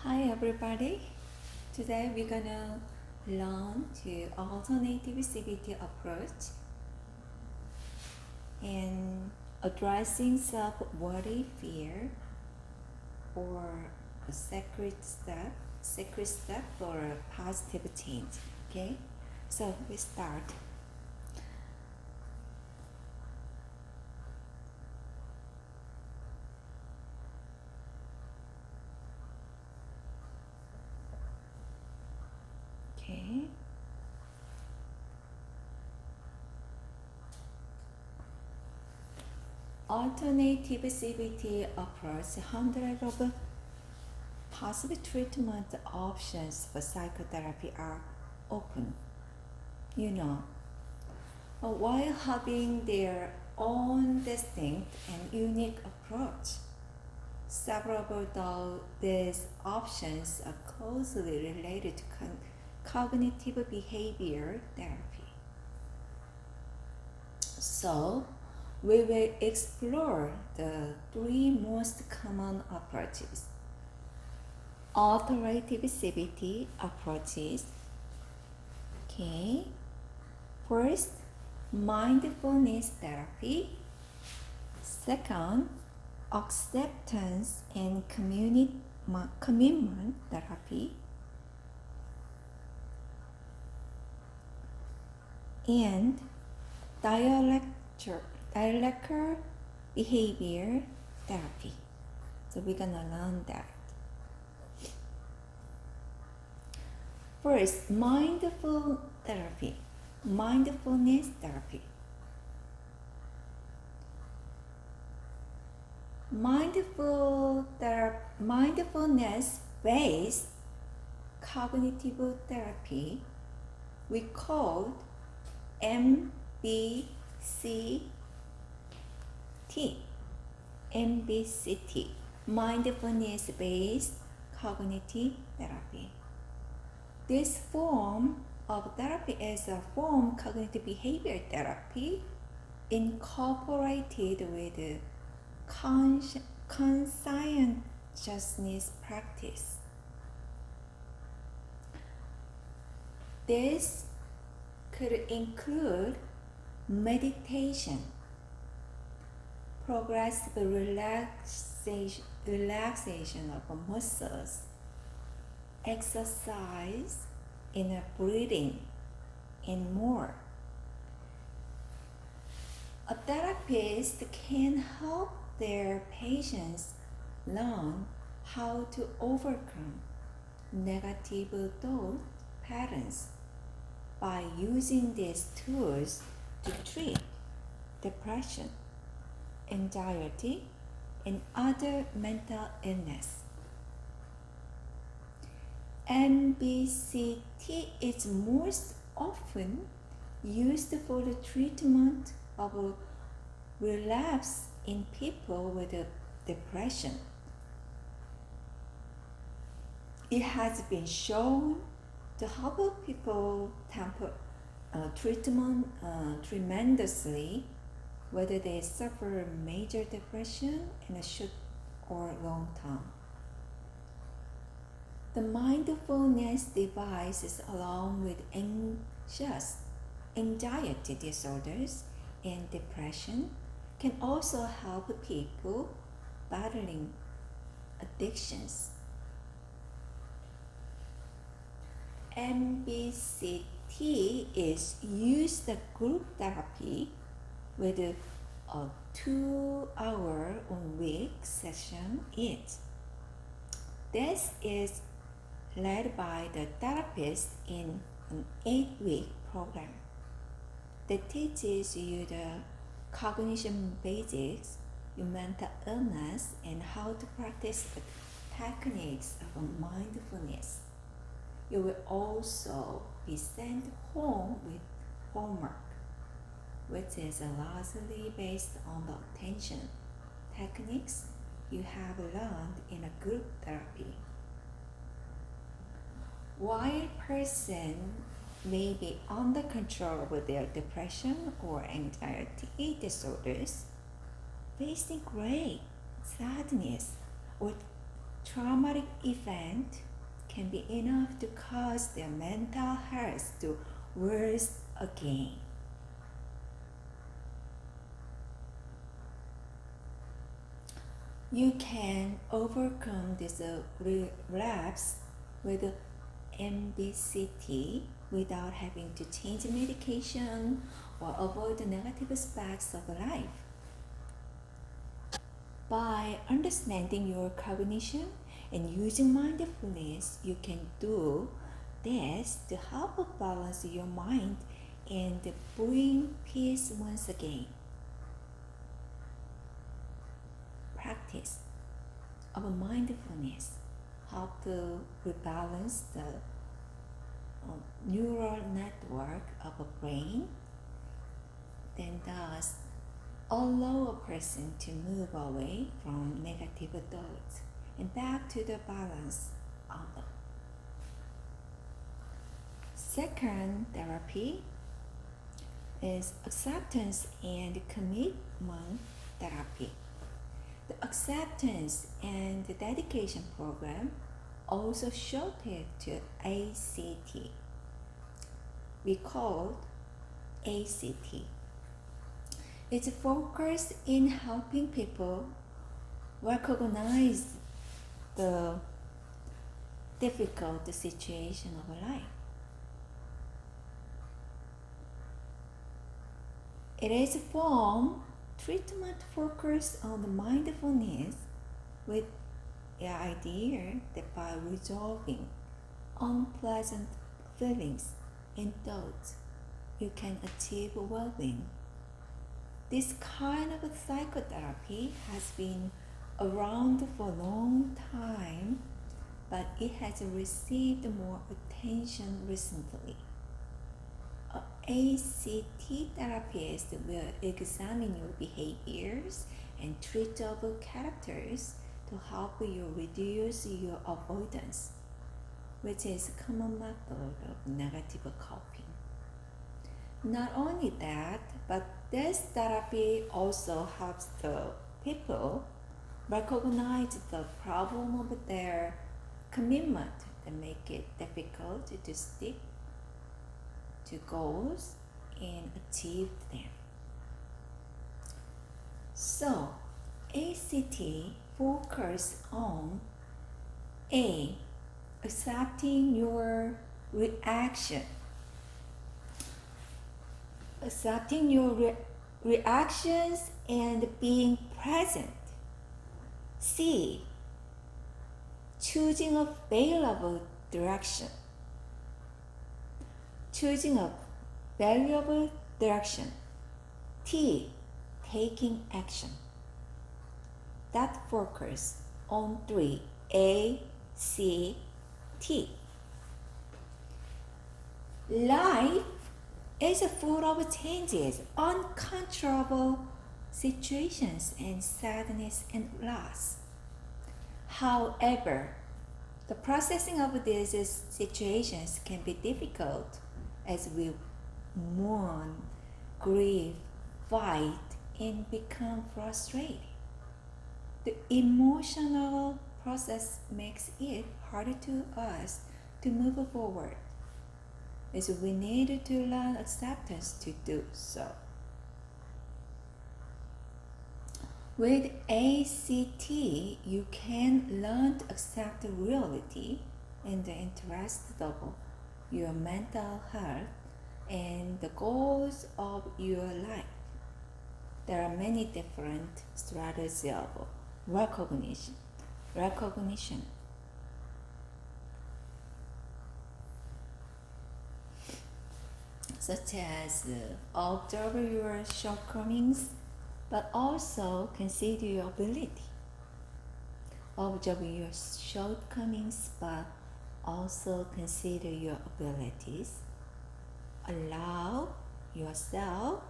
Hi everybody. Today we're gonna learn to alternative CBT approach and addressing self-worry, fear, or a secret step for a positive change. Okay, so we start. Okay. Alternative CBT approach hundreds of possible treatment options for psychotherapy are open. While having their own distinct and unique approach. Several of these options are closely related to cognitive behavior therapy. So, we will explore the three most common approaches. Alternative CBT approaches. Okay. First, mindfulness therapy. Second, acceptance and commitment therapy. And dialectical behavior therapy. So we're gonna learn that. First, mindfulness therapy. Mindfulness-based cognitive therapy we called MBCT, mindfulness-based cognitive therapy. This form of therapy is a form of cognitive behavior therapy incorporated with conscientiousness practice. This could include meditation, progressive relaxation of muscles, exercise, inner breathing, and more. A therapist can help their patients learn how to overcome negative thought patterns by using these tools to treat depression, anxiety, and other mental illness. MBCT is most often used for the treatment of relapse in people with depression. It has been shown to help people tremendously whether they suffer major depression in a short or long term. The mindfulness devices, along with anxiety disorders and depression, can also help people battling addictions. MBCT is used as group therapy with a 2-hour-a-week session each. This is led by the therapist in an 8-week program that teaches you the cognition basics, your mental illness, and how to practice the techniques of mindfulness. You will also be sent home with homework, which is largely based on the attention techniques you have learned in a group therapy. While a person may be under control with their depression or anxiety disorders, facing great sadness or traumatic event can be enough to cause their mental health to worsen again. You can overcome this relapse with MBCT without having to change medication or avoid the negative aspects of life. By understanding your cognition and using mindfulness, you can do this to help balance your mind and bring peace once again. Practice of mindfulness help to rebalance the neural network of a brain, then thus allow a person to move away from negative thoughts and back to the balance of them. Second therapy is acceptance and commitment therapy. The acceptance and dedication program, also shortened to ACT, we call ACT. It's focused in helping people recognize the difficult situation of life. It is a form treatment focused on the mindfulness with the idea that by resolving unpleasant feelings and thoughts, you can achieve well-being. This kind of psychotherapy has been around for a long time, but it has received more attention recently. ACT therapist will examine your behaviors and treat other characters to help you reduce your avoidance, which is a common method of negative coping. Not only that, but this therapy also helps the people recognize the problem of their commitment that make it difficult to stick to goals and achieve them. So, ACT focus on A. Accepting your reaction. Accepting your reactions and being present. C. Choosing a valuable direction. Choosing a valuable direction. T. Taking action. That focus on 3 A, C, T. Life is full of changes, uncontrollable situations, and sadness and loss. However, the processing of these situations can be difficult as we mourn, grieve, fight, and become frustrated. The emotional process makes it harder to us to move forward, as we need to learn acceptance to do so. With ACT, you can learn to accept the reality and the interest of your mental health and the goals of your life. There are many different strategies of recognition, such as observe your shortcomings, but also consider your ability. Observe your shortcomings, but also consider your abilities. Allow yourself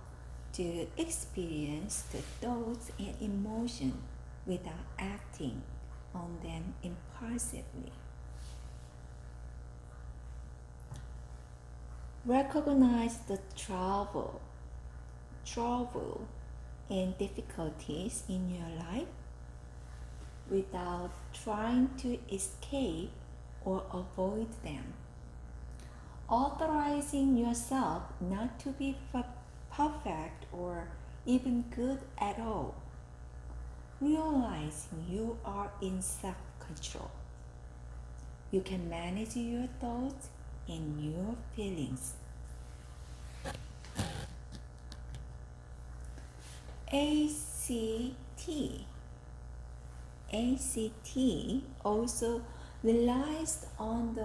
to experience the thoughts and emotions without acting on them impulsively. Recognize the trouble and difficulties in your life without trying to escape or avoid them. Authorizing yourself not to be perfect or even good at all. Realizing you are in self-control. You can manage your thoughts and your feelings. ACT also relies on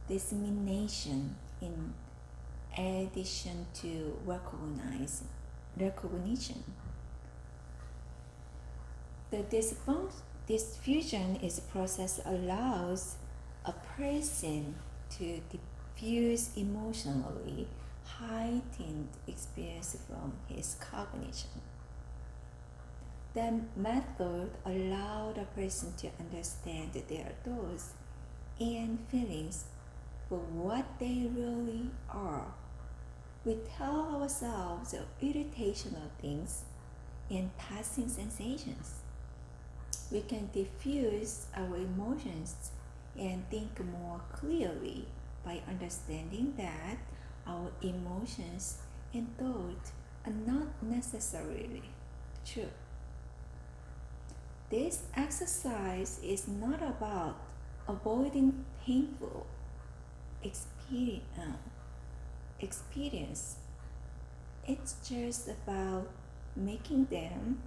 dissemination in addition to recognition. The diffusion is a process allows a person to diffuse emotionally heightened experience from his cognition. The method allows a person to understand their thoughts and feelings for what they really are. We tell ourselves irritational things and passing sensations. We can diffuse our emotions and think more clearly by understanding that our emotions and thoughts are not necessarily true. This exercise is not about avoiding painful experience. It's just about making them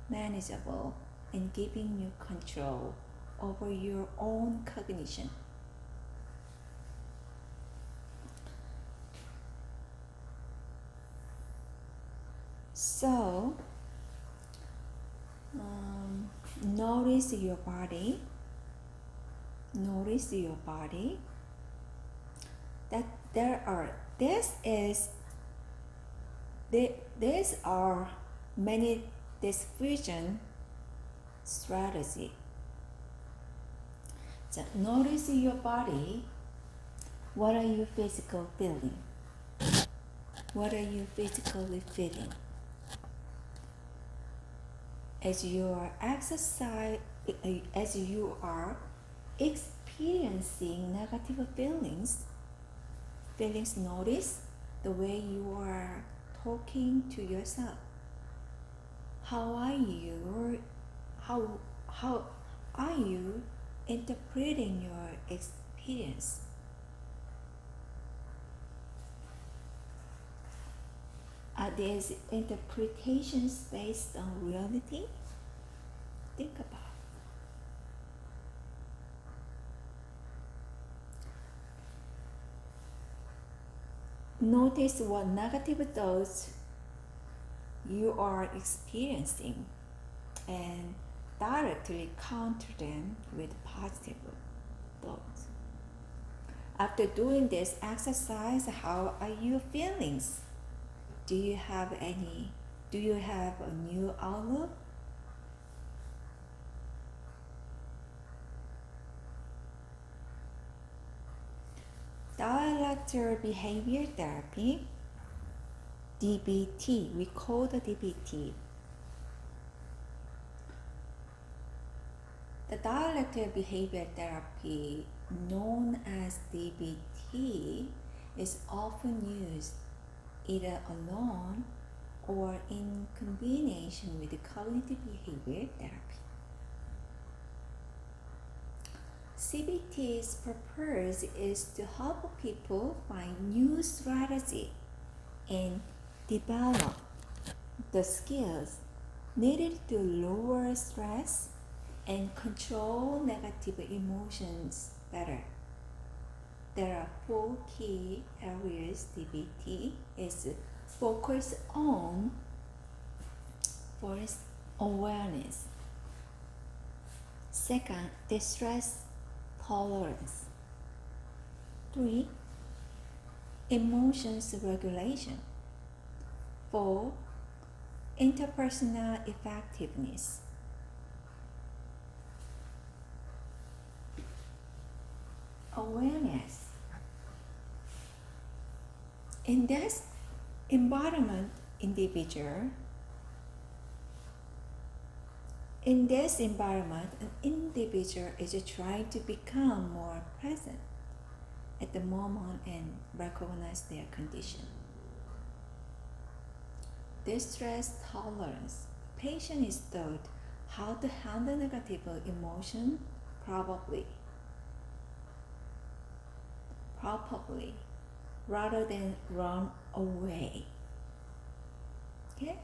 manageable and giving you control over your own cognition. So, notice your body. Notice your body. That there are many diffusion strategy. So notice your body. What are you physically feeling? What are you physically feeling? As you are experiencing negative feelings, notice the way you are talking to yourself. How are you interpreting your experience? Are these interpretations based on reality? Think about it. Notice what negative thoughts you are experiencing and directly counter them with positive thoughts. After doing this exercise, how are your feelings? Do you have a new outlook? Dialectical behavior therapy, DBT, we call the DBT. The dialectical behavior therapy, known as DBT, is often used either alone or in combination with cognitive behavior therapy. CBT's purpose is to help people find new strategy and develop the skills needed to lower stress and control negative emotions better. There are 4 key areas DBT is focused on. First, awareness. Second, distress tolerance. 3, emotions regulation. 4, interpersonal effectiveness. Awareness. In this environment, in this environment, an individual is trying to become more present at the moment and recognize their condition. Distress tolerance. Patient is taught how to handle negative emotion properly, rather than run away. Okay?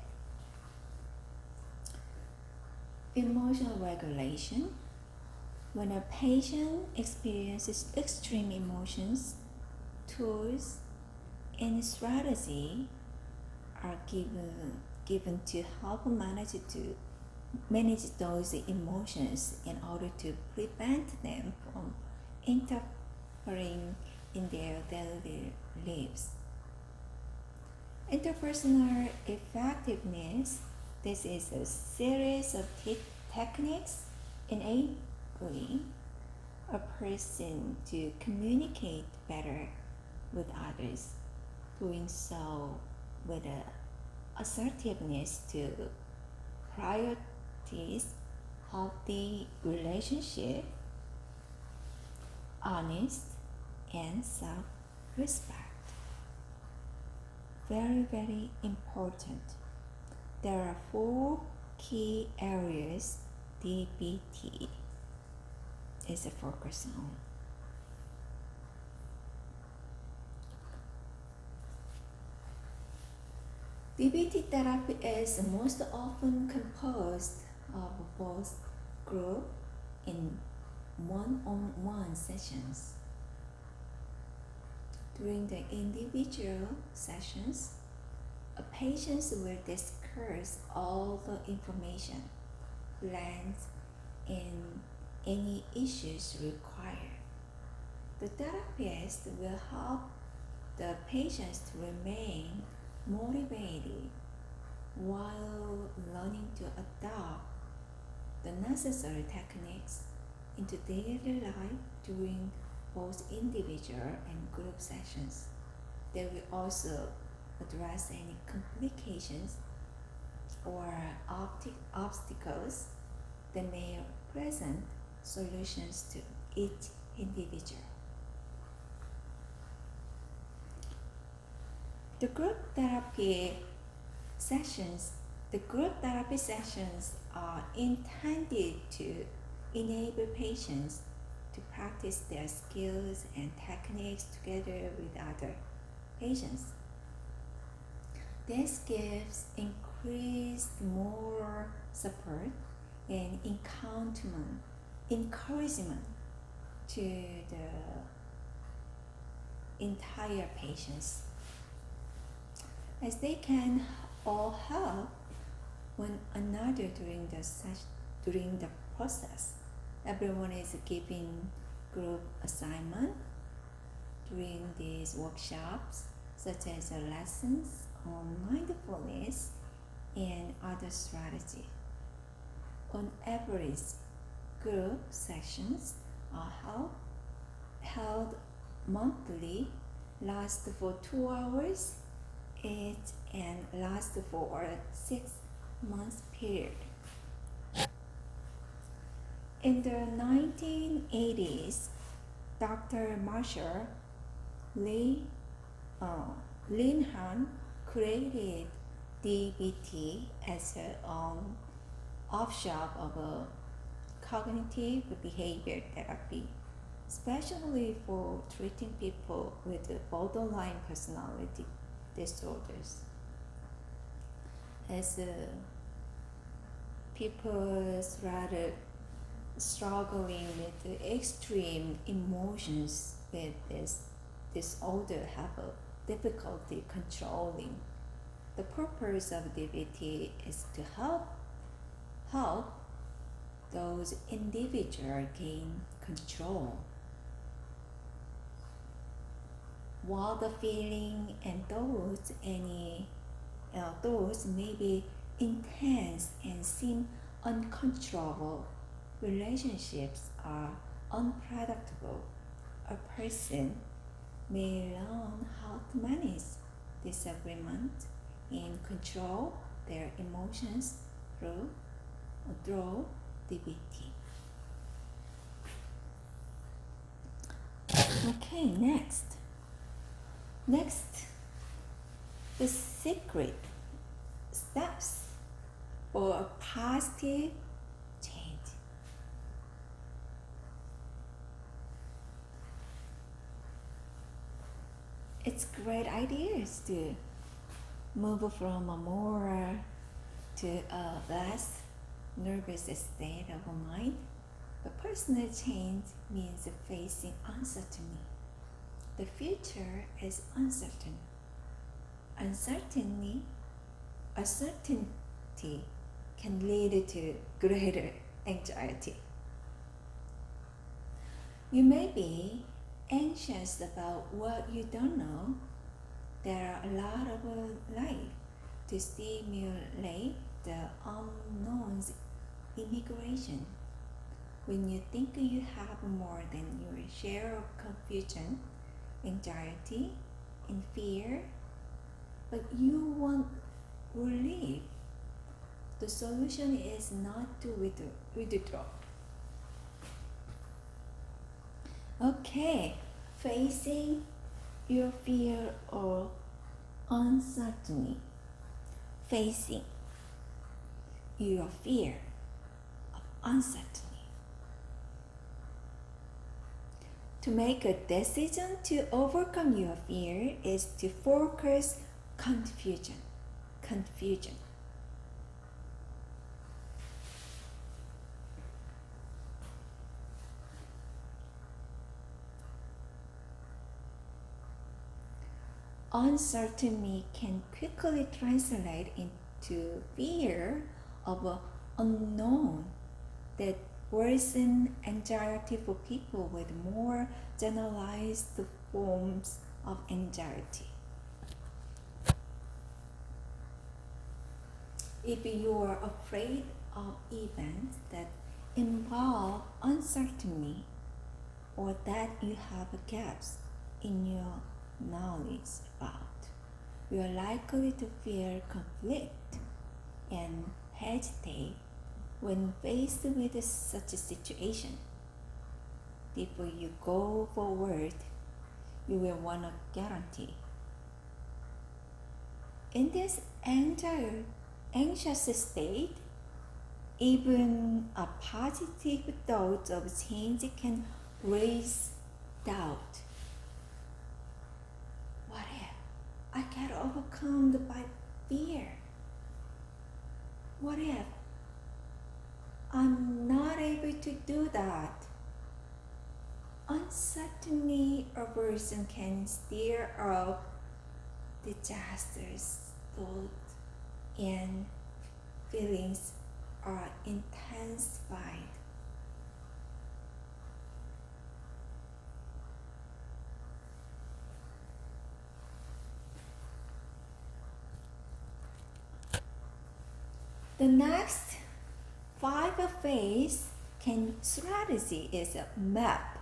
Emotional regulation. When a patient experiences extreme emotions, tools and strategy are given to help manage those emotions in order to prevent them from interfering in their daily lives. Interpersonal effectiveness. This is a series of techniques enabling a person to communicate better with others, doing so with assertiveness to priorities of the relationship, honest and self-respect. Very, very important. There are 4 key areas DBT is a focus on. DBT therapy is most often composed of both group and one-on-one sessions. During the individual sessions, a patient will discuss all the information, plans, and any issues required. The therapist will help the patients to remain motivated while learning to adopt the necessary techniques into daily life during both individual and group sessions. They will also address any complications or obstacles that may present solutions to each individual. The group therapy sessions are intended to enable patients to practice their skills and techniques together with other patients. This gives increased moral support and encouragement to the entire patients, as they can all help one another during the process. Everyone is given group assignment during these workshops, such as lessons on mindfulness and other strategy. On average, group sessions are held monthly, last for 2 hours each, and last for a 6-month period. In the 1980s, Dr. Marshall Linhan created DBT as an offshoot of a cognitive behavior therapy, especially for treating people with borderline personality disorders. As people started struggling with extreme emotions with this disorder, have a difficulty controlling. The purpose of DBT is to help those individuals gain control. While the feeling and thoughts may be intense and seem uncontrollable, relationships are unpredictable. A person may learn how to manage disagreement and control their emotions through debating. Okay, next, the secret steps for a positive change. It's great ideas to move from a more to a less nervous state of mind. But personal change means facing uncertainty. The future is uncertain. Uncertainty can lead to greater anxiety. You may be anxious about what you don't know. There are a lot of life to stimulate the unknown's immigration. When you think you have more than your share of confusion, anxiety, and fear, but you want relief, the solution is not to withdraw. Okay, facing your fear or uncertainty. Facing your fear of uncertainty. To make a decision to overcome your fear is to focus confusion. Uncertainty can quickly translate into fear of the unknown that worsen anxiety for people with more generalized forms of anxiety. If you are afraid of events that involve uncertainty or that you have gaps in your knowledge about, you are likely to fear conflict and hesitate when faced with such a situation. Before you go forward, you will want a guarantee. In this anxious state, even a positive thought of change can raise doubt. What if I get overcome by fear? What if I'm not able to do that? Uncertainty aversion can stir up disastrous thoughts and feelings are intensified. The next 5-phase strategy is a map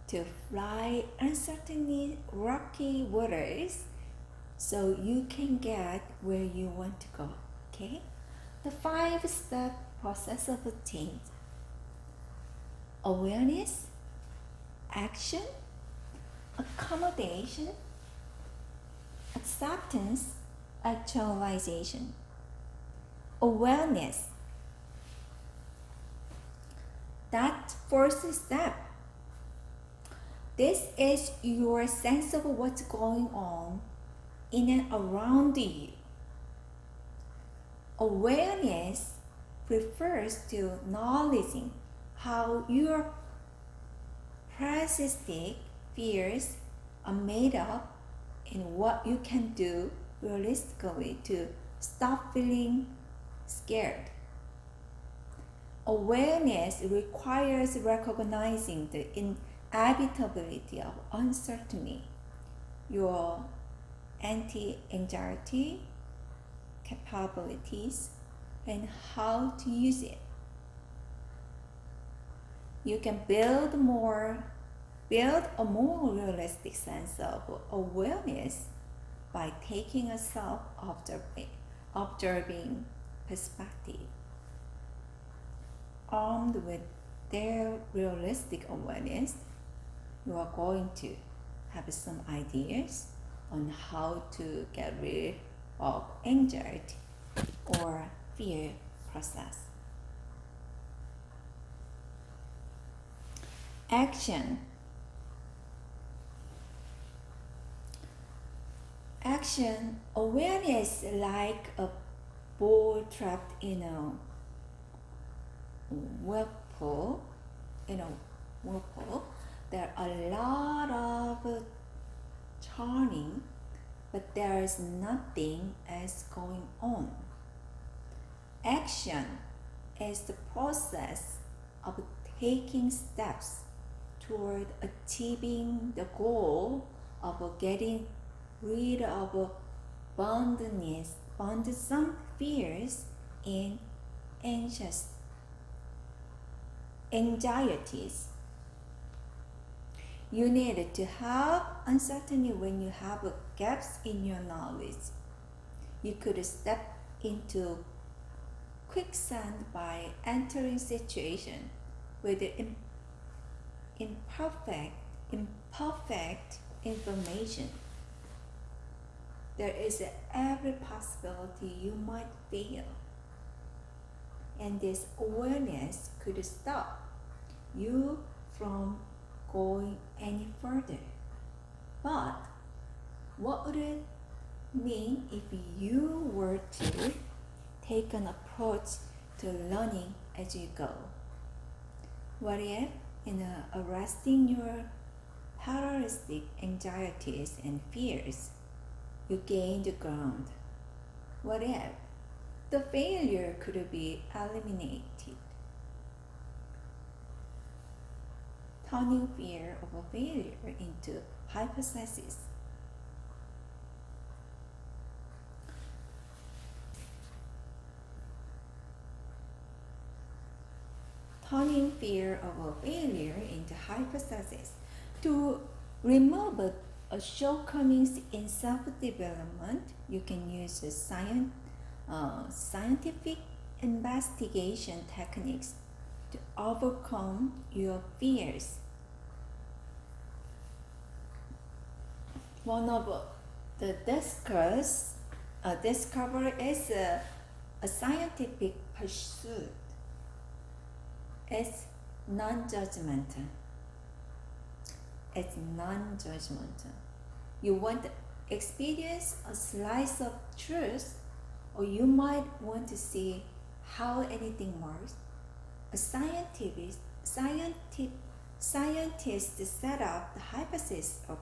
to fly uncertain rocky waters so you can get where you want to go. Okay? The 5-step process of change: awareness, action, accommodation, acceptance, actualization. Awareness. That first step. This is your sense of what's going on in and around you. Awareness refers to acknowledging how your persistent fears are made up and what you can do realistically to stop feeling scared. Awareness requires recognizing the inevitability of uncertainty, your anti-anxiety capabilities, and how to use it. You can build a more realistic sense of awareness by taking a self-observing perspective. Armed with their realistic awareness, you are going to have some ideas on how to get rid of anxiety or fear process. Action. Action awareness like a ball trapped in a whirlpool. There are a lot of turning, but there is nothing else going on. Action is the process of taking steps toward achieving the goal of getting rid of burdensome fears and anxieties. You need to have uncertainty when you have gaps in your knowledge. You could step into quicksand by entering situation with imperfect information. There is every possibility you might fail, and this awareness could stop you from going any further. But what would it mean if you were to take an approach to learning as you go? What if, in arresting your paralytic anxieties and fears, you gained ground? What if the failure could be eliminated? Turning fear of a failure into hypothesis. Turning fear of a failure into hypothesis. To remove shortcomings in self-development, you can use scientific investigation techniques to overcome your fears. One of the discovery is a scientific pursuit. It's non-judgmental. You want to experience a slice of truth, or you might want to see how anything works. A scientist set up the hypothesis or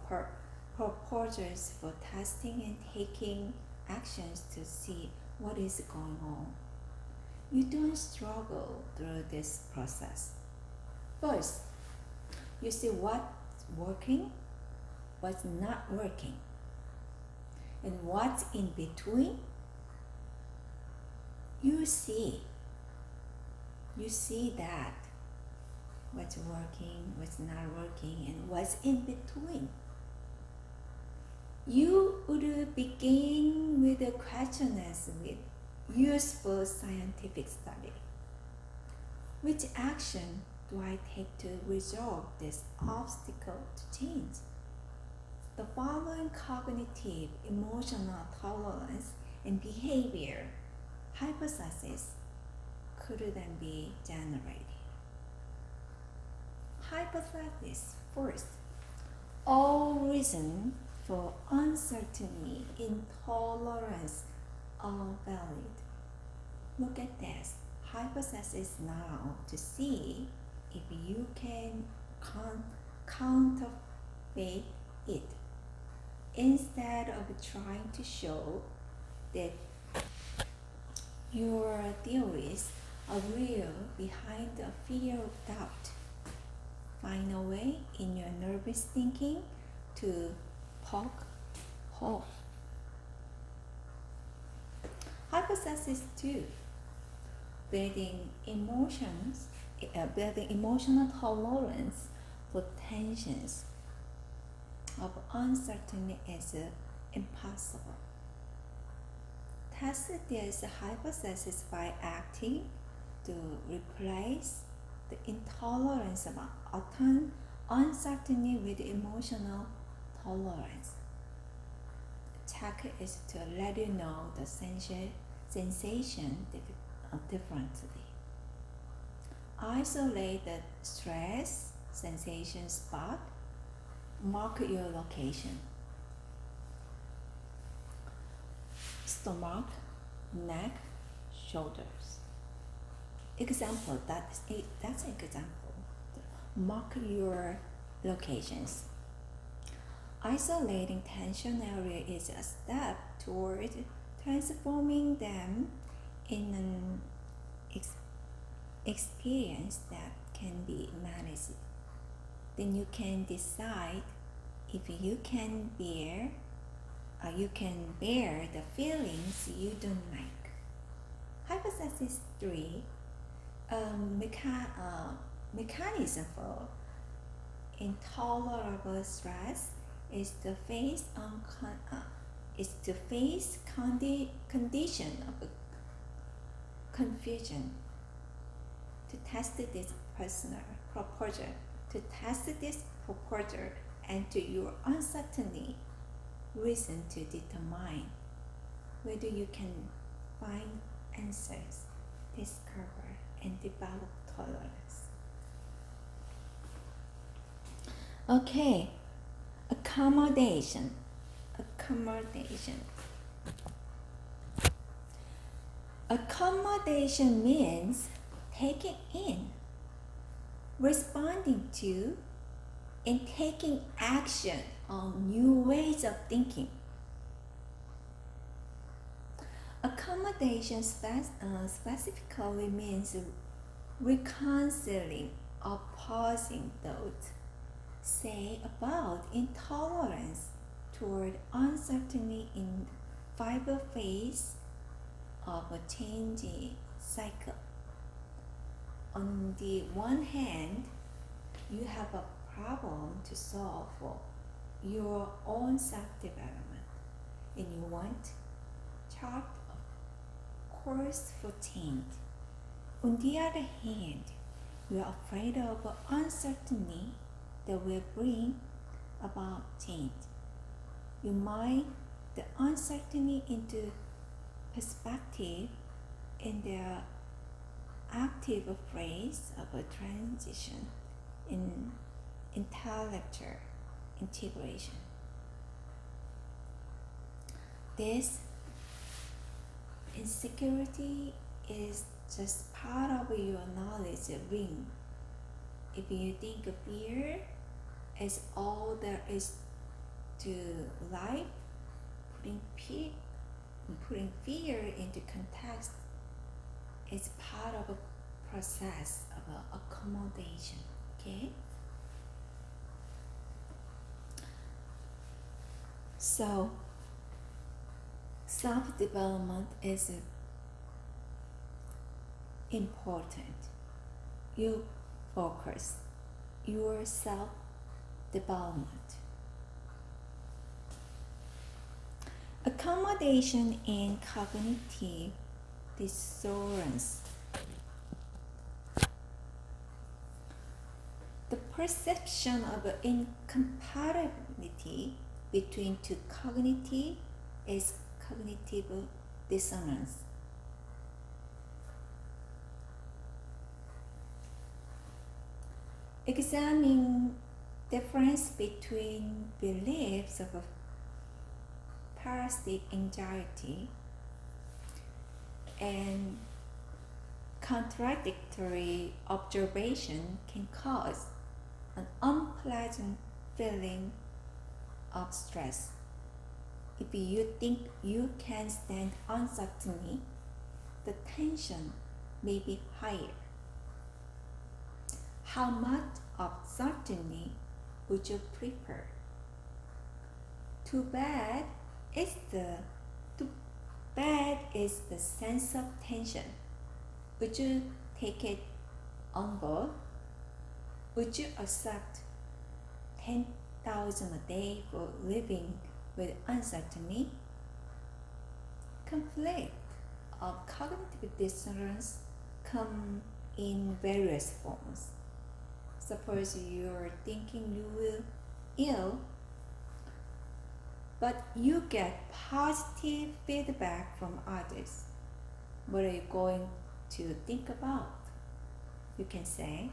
proposals for testing and taking actions to see what is going on. You don't struggle through this process. First, you see what's working, what's not working, and what's in between. You see that what's working, what's not working, and what's in between. You would begin with the questions with useful scientific study. Which action do I take to resolve this obstacle to change? The following cognitive, emotional tolerance, and behavior hypotheses could then be generated. Hypothesis first. All reason for uncertainty, intolerance are valid. Look at this hypothesis now to see if you can counterfeit it, instead of trying to show that your theories are real behind the fear of doubt. Find a way in your nervous thinking to poke holes. Hypothesis 2. Building emotional tolerance for tensions of uncertainty is impossible. Test this hypothesis by acting to replace the intolerance of uncertainty with emotional tolerance. Check is to let you know the sensation differently. Isolate the stress sensation spot. Mark your location. Stomach, neck, shoulders. Example, that's an example. Mark your locations. Isolating tension area is a step toward transforming them in an experience that can be managed. Then you can decide if you can bear the feelings you don't like. Hypothesis 3. Mechanism for intolerable stress is to face condition of confusion. To test this proposal and to your uncertainty, reason to determine whether you can find answers, discover, and develop tolerance. Okay, accommodation. Accommodation means taking in, responding to, and taking action on new ways of thinking. Accommodation specifically means reconciling opposing thoughts, say about intolerance toward uncertainty in the 5 phase of a changing cycle. On the one hand, you have a problem to solve for your own self-development, and you want chart a course for change. On the other hand, you are afraid of uncertainty that will bring about change. You mind the uncertainty into perspective in the active phase of a transition in intellectual integration. This insecurity is just part of your knowledge ring. If you think fear is all there is to life, putting fear into context is part of a process of accommodation. Okay? So, self-development is important. You focus your self-development. Accommodation in cognitive dissonance. The perception of incompatibility between two cognitive is cognitive dissonance. Examine difference between beliefs of parasitic anxiety and contradictory observation can cause an unpleasant feeling of stress. If you think you can stand uncertainty, the tension may be higher. How much of certainty would you prefer? Too bad is the sense of tension. Would you take it on board? Would you accept 10,000 a day for living with uncertainty. Conflict of cognitive dissonance come in various forms. Suppose you're thinking you will ill, but you get positive feedback from others. What are you going to think about? You can say,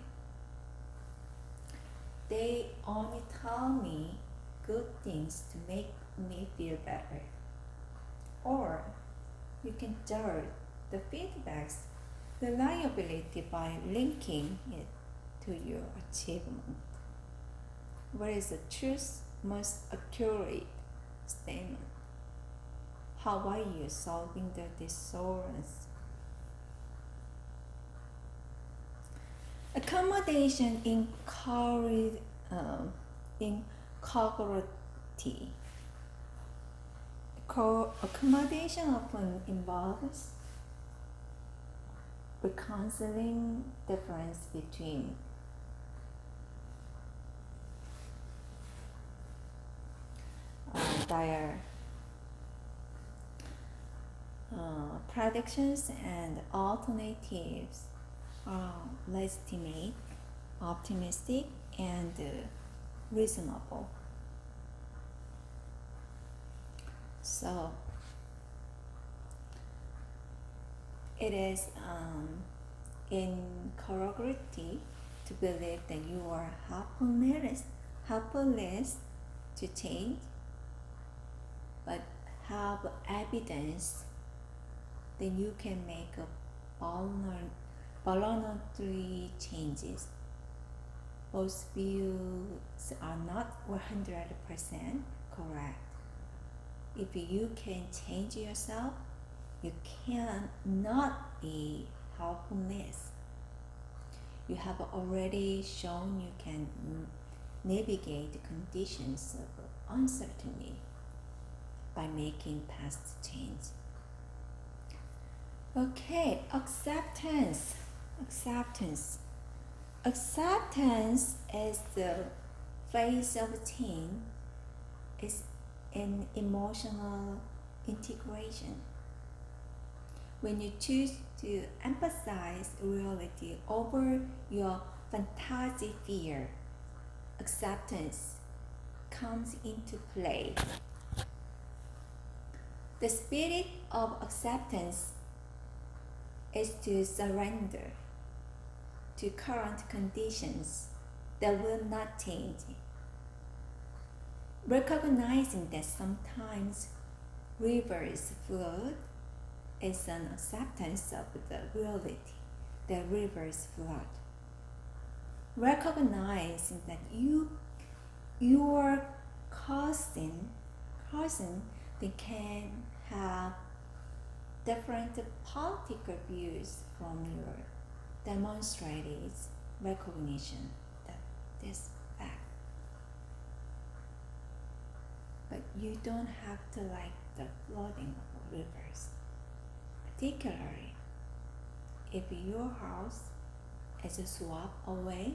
they only tell me good things to make me feel better. Or you can judge the feedback's reliability by linking it to your achievement. What is the truth most accurate statement? How are you solving the dissonance? Accommodation in congruity. Accommodation often involves reconciling difference between their predictions and alternatives are legitimate, optimistic, and reasonable. So it is incorrect to believe that you are helpless to change, but have evidence that you can make voluntary changes. Both views are not 100% correct. If you can change yourself, you cannot be helpless. You have already shown you can navigate conditions of uncertainty by making past change. Okay, acceptance. Acceptance is the phase of change. It's an emotional integration. When you choose to emphasize reality over your fantasy fear, acceptance comes into play. The spirit of acceptance is to surrender to current conditions that will not change. Recognizing that sometimes rivers flood is an acceptance of the reality that rivers flood. Recognizing that your cousin they can have different political views from your demonstrated recognition that this fact. But you don't have to like the flooding of rivers, particularly if your house is swept away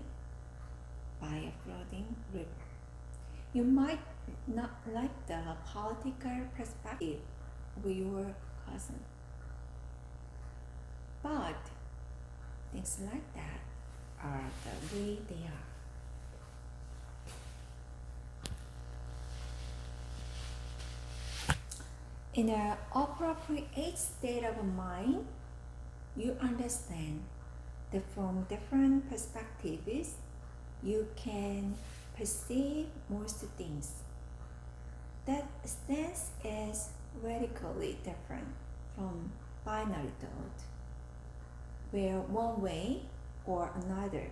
by a flooding river. You might not like the political perspective of your cousin, but things like that are the way they are. In an appropriate state of mind, you understand that from different perspectives, you can perceive most things. That stance is radically different from binary thought, where one way or another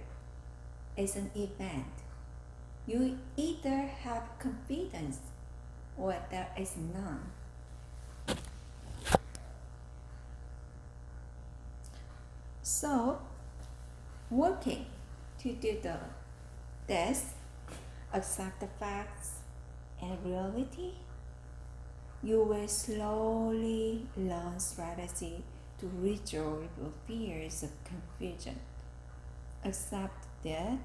is an event. You either have confidence or there is none. So, working to do this, accept the facts and reality, you will slowly learn strategy to resolve fears of confusion. Accept that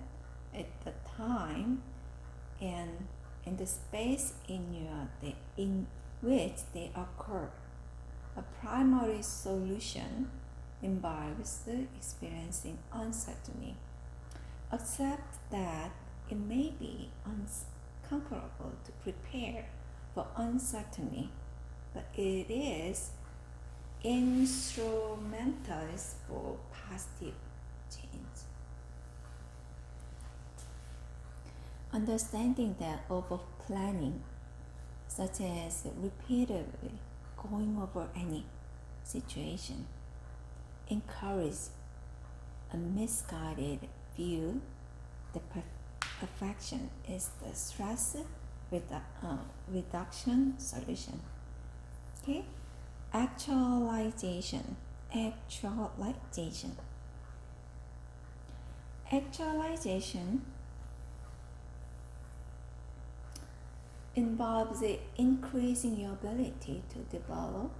at the time and and the space in which they occur. A primary solution involves experiencing uncertainty. Accept that it may be uncomfortable to prepare for uncertainty, but it is instrumental for positive change. Understanding that over planning, such as repeatedly going over any situation, encourages a misguided view that perfection is the stress reduction solution. Okay? Actualization involves increasing your ability to develop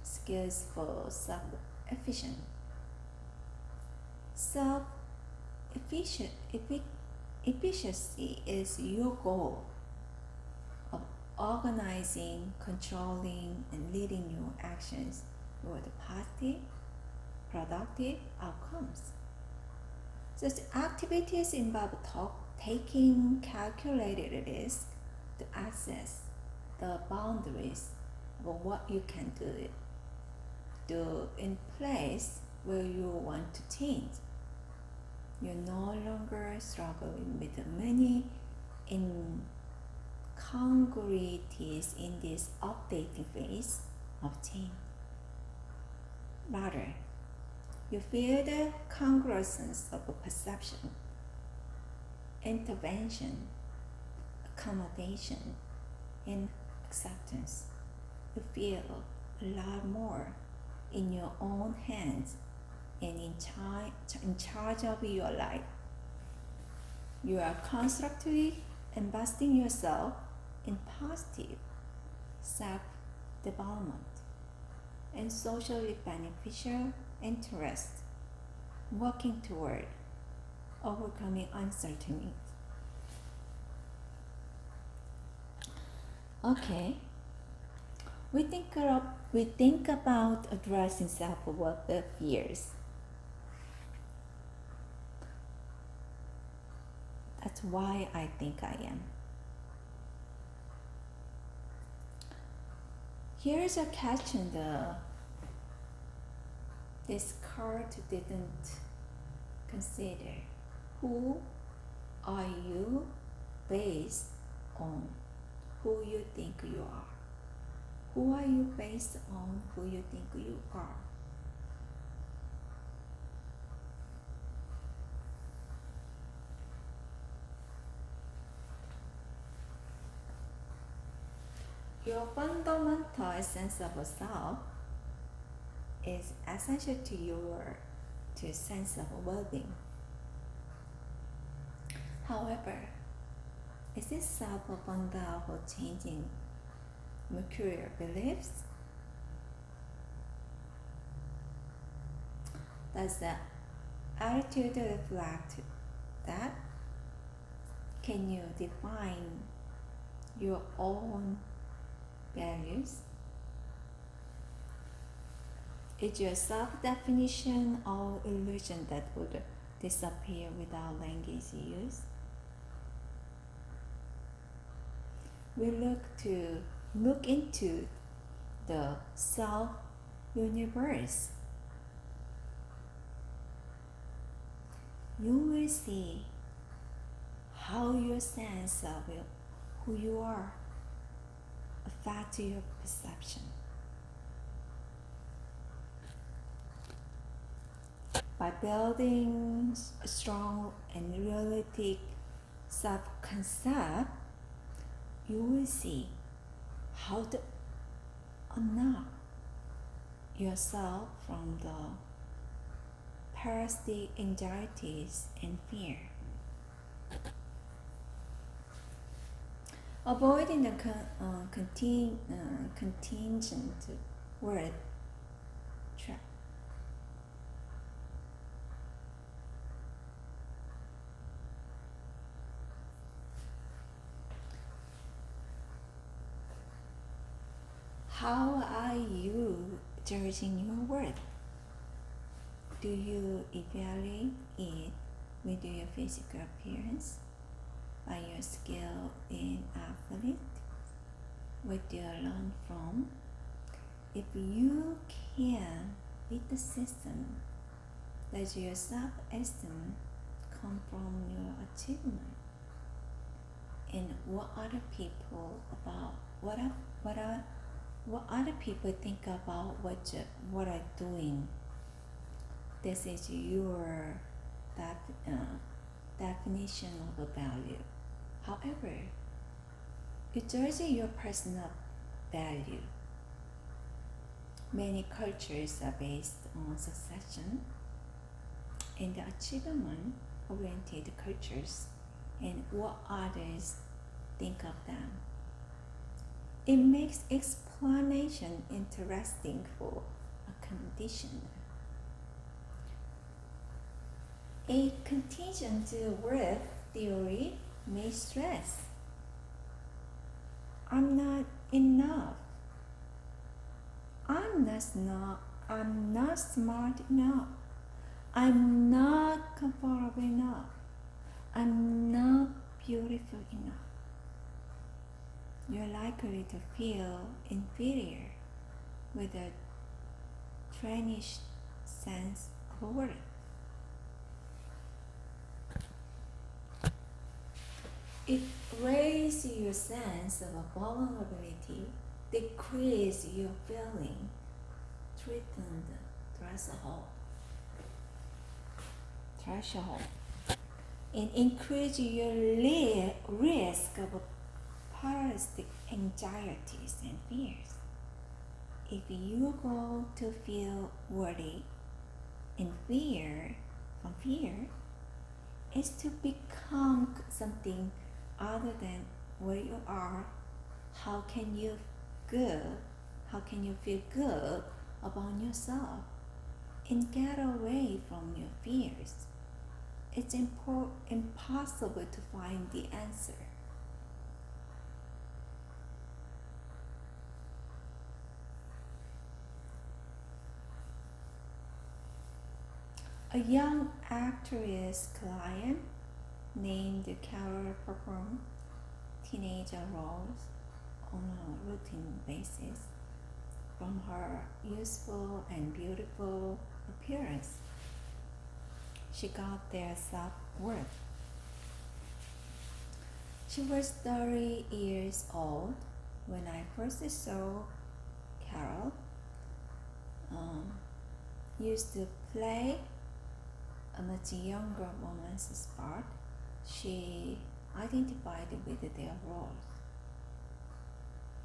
skills for self-efficiency. Efficiency is your goal of organizing, controlling, and leading your actions toward positive, productive outcomes. Such activities involve taking calculated risks to access the boundaries of what you can do in place where you want to change. You're no longer struggling with many incongruities in this updating phase of change. Rather, you feel the congruence of perception, intervention, accommodation, and acceptance. You feel a lot more in your own hands and in charge of your life. You are constructively investing yourself in positive self-development and socially beneficial interests, working toward overcoming uncertainty. Okay, we think about addressing self-worth fears. That's why I think I am. Here's a question this card didn't consider. Who are you based on who you think you are? Who are you based on who you think you are? Your fundamental sense of self is essential to your sense of well-being. However, is this self bound for changing mercurial beliefs? Does the attitude reflect that? Can you define your own values? Is your self-definition or illusion that would disappear without language use? We look into the self-universe. You will see how your sense of who you are affects your perception. By building a strong and realistic self-concept, you will see how to unlock yourself from the parasitic anxieties and fear. Avoiding the contingent word trap. How are you judging your worth? Do you evaluate it with your physical appearance, by your skill in athletics, what you learn from? If you can beat the system, does your self-esteem come from your achievement? And what other people think about what are doing? This is your definition of a value. However, you judge your personal value. Many cultures are based on succession and achievement-oriented cultures and what others think of them. It makes explanation interesting for a condition. A contingent worth theory may stress, I'm not enough. I'm not smart enough. I'm not comfortable enough. I'm not beautiful enough. You're likely to feel inferior with a tarnished sense of worth. It raises your sense of vulnerability, decreases your feeling threatened threshold, and increase your risk of paralytic anxieties and fears. If you go to feel worthy and from fear, is to become something other than where you are. How can you feel good about yourself and get away from your fears? It's impossible to find the answer. A young actress client named Carol performed teenager roles on a routine basis. From her youthful and beautiful appearance, she got their self-worth. She was 30 years old when I first saw Carol. Used to play a much younger woman's part. She identified with their roles,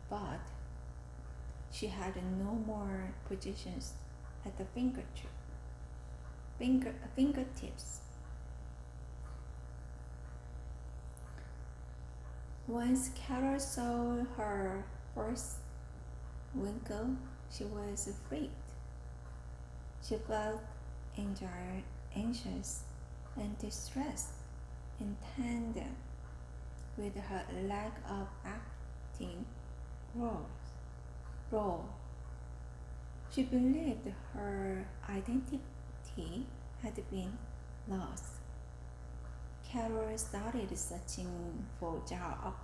but she had no more positions at the fingertips. Once Carol saw her first wrinkle, she was freaked. She felt anxious and distressed in tandem with her lack of acting role. She believed her identity had been lost. Carol started searching for jobs.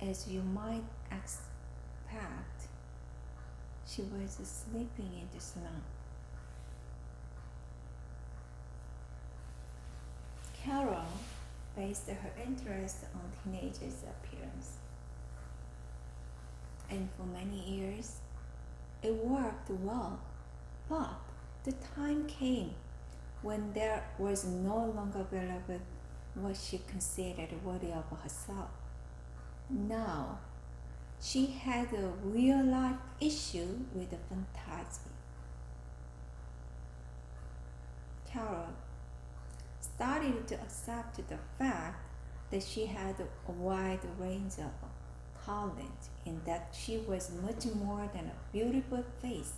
As you might expect, she was slipping into slump. Carol based her interest on teenagers' appearance, and for many years it worked well. But the time came when there was no longer available what she considered worthy of herself. Now she had a real-life issue with the fantasy. Carol started to accept the fact that she had a wide range of talent and that she was much more than a beautiful face.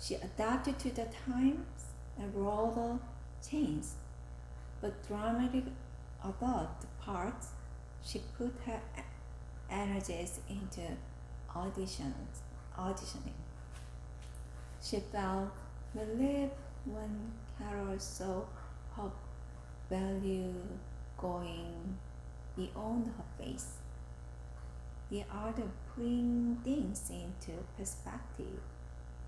She adapted to the times and role changed, but dramatic adult parts, she put her energies into auditioning. She felt relieved when Carol saw her value going beyond her face. The art of putting things into perspective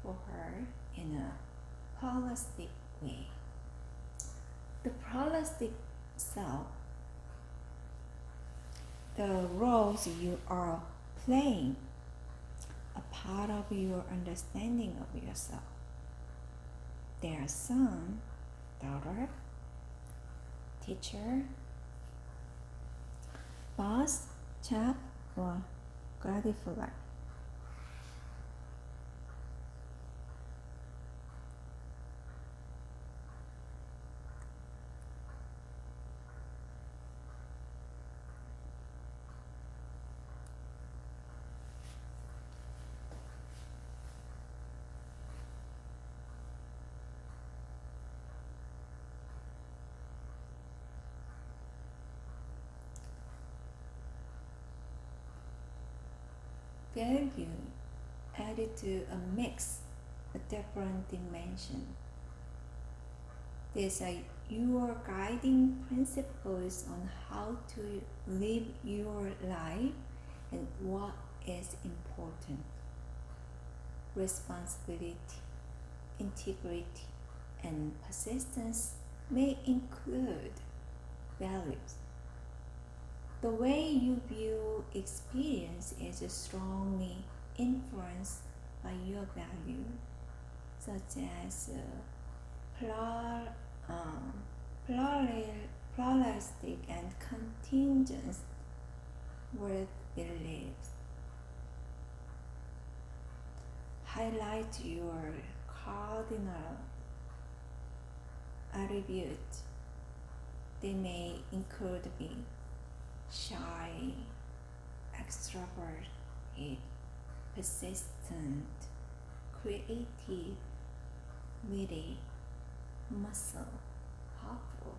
for her in a holistic way. The holistic self, the roles you are playing, a part of your understanding of yourself. Their son, daughter, teacher, boss, chap, or gratifier. Value added to a mix, a different dimension. These are your guiding principles on how to live your life and what is important. Responsibility, integrity, and persistence may include values. The way you view experience is strongly influenced by your value, such as pluralistic and contingent worth beliefs. Highlight your cardinal attributes. They may include being shy, extroverted, persistent, creative, witty, muscle, hopeful,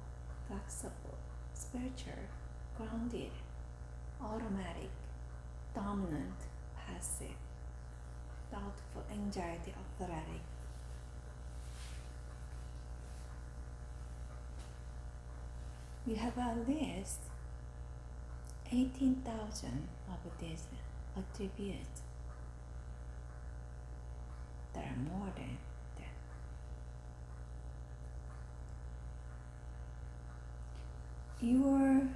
flexible, spiritual, grounded, automatic, dominant, passive, doubtful, anxiety, athletic. You have at least 18,000 of these attributes. There are more than that. Your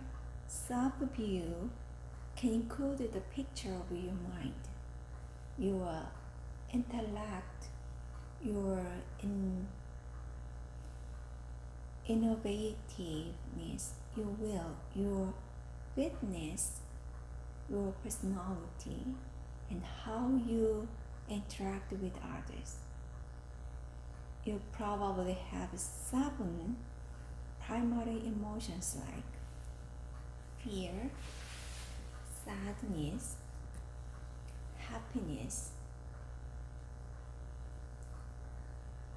self-view can include the picture of your mind, your intellect, your innovativeness, your will, your witness, your personality, and how you interact with others. You probably have 7 primary emotions like fear, sadness, happiness.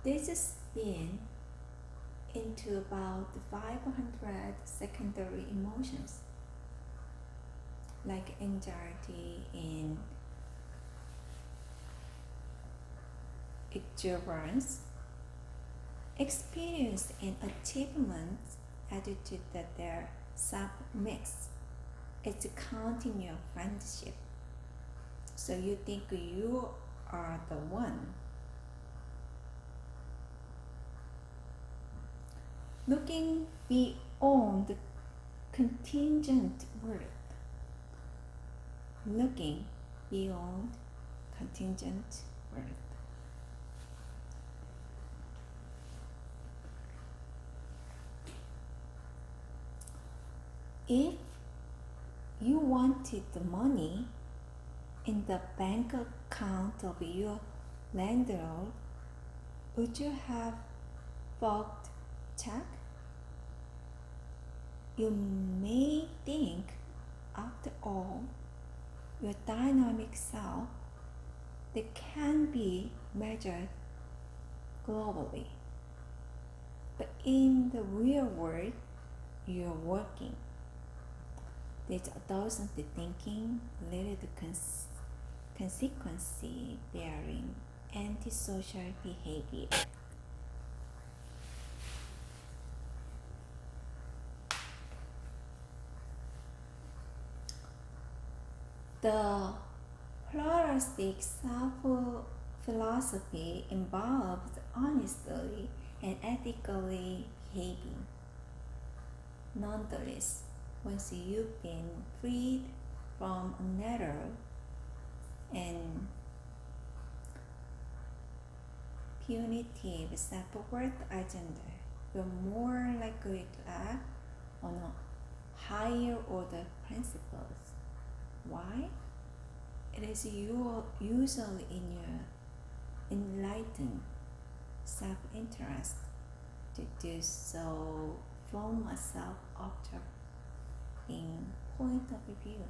This spin into about 500 secondary emotions like anxiety and exuberance, experience and achievements added to their sub-mix. It's counting your friendship. So you think you are the one. Looking beyond the contingent worth. Looking beyond contingent worth. If you wanted the money in the bank account of your landlord, would you have bought check? You may think, after all, your dynamic self that can be measured globally. But in the real world, you're working. There's a thousand thinking, little consequence bearing antisocial behavior. The pluralistic self-philosophy involves honestly and ethically behaving. Nonetheless, once you've been freed from a narrow and punitive self-worth agenda, you're more likely to act on a higher order principles. Why? It is usually in your enlightened self-interest to do so from a self-observing point of view.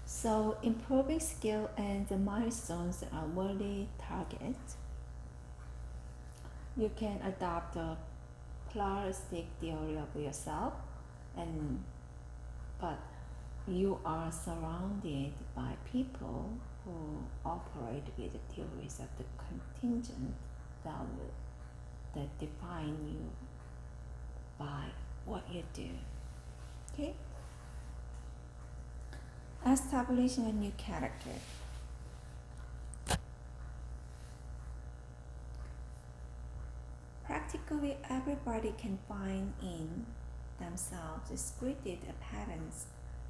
So improving skill and the milestones are worthy targets. You can adopt a pluralistic theory of yourself, but you are surrounded by people who operate with theories of the contingent value that define you by what you do. Okay? Establishing a new character. Practically everybody can find in themselves scripted patterns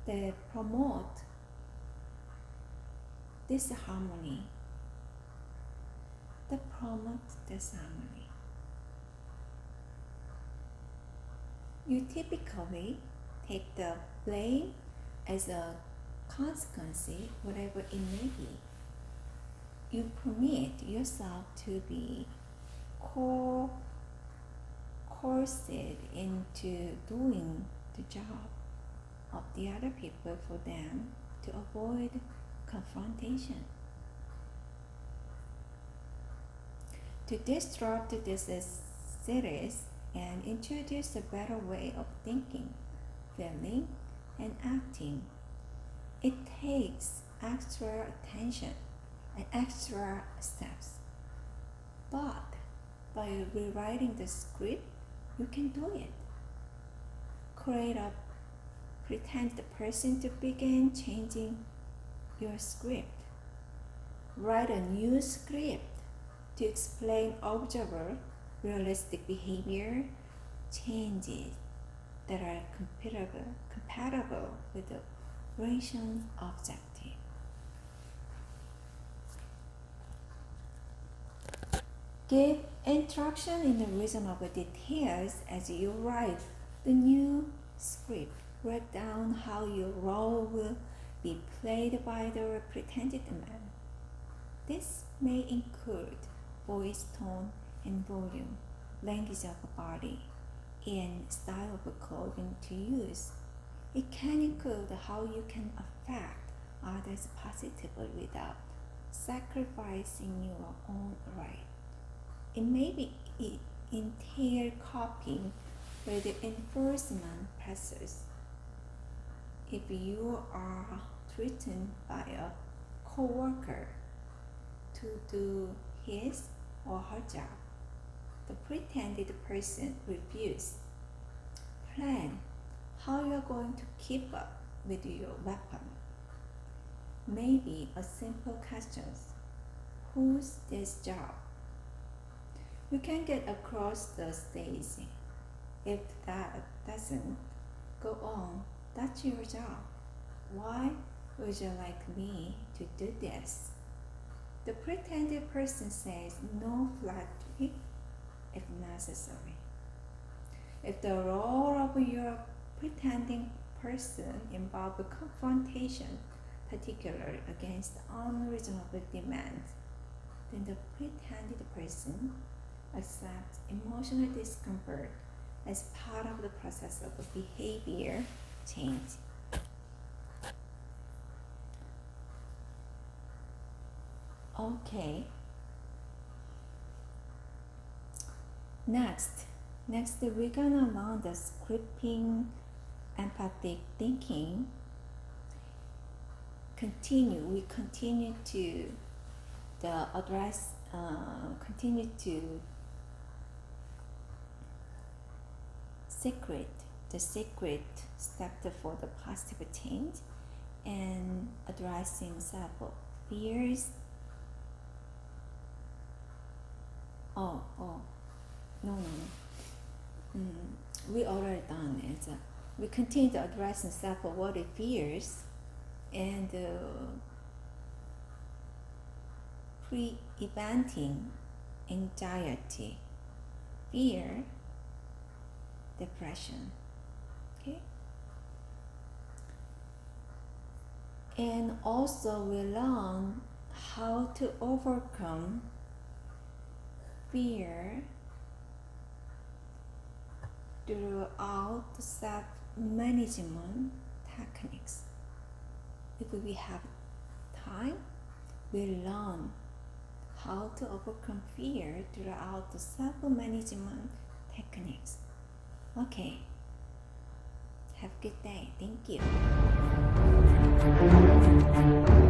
that promote disharmony. You typically take the blame as a consequence, whatever it may be. You permit yourself to be coerced into doing the job of the other people for them to avoid confrontation. To disrupt this series and introduce a better way of thinking, feeling, and acting, it takes extra attention and extra steps. But by rewriting the script, you can do it. Create a pretend person to begin changing your script. Write a new script to explain observer realistic behavior changes that are compatible with the operations objective. Give instruction in the reasonable details as you write the new script. Write down how your role will be played by the pretended man. This may include voice tone and volume, language of body, and style of clothing to use. It can include how you can affect others positively without sacrificing your own right. It may be entail copying with the enforcement process. If you are threatened by a co-worker to do his or her job, the pretended person refuses. Plan how you are going to keep up with your weapon. Maybe a simple question: who's this job? You can get across the stage. If that doesn't go on, that's your job. Why would you like me to do this? The pretended person says no flatly if necessary. If the role of your pretending person involves confrontation, particularly against unreasonable demands, then the pretended person accepts emotional discomfort as part of the process of behavior change. Okay. Next, we're gonna learn the scripting, empathic thinking. We continue to the secret step for the positive change and addressing self fears. No. We already done it. We continue to address self-worthy fears and preventing anxiety, fear, depression. Okay. And also we learn how to overcome fear throughout the self-management techniques. If we have time, we learn how to overcome fear throughout the self-management techniques. Okay. Have a good day. Thank you.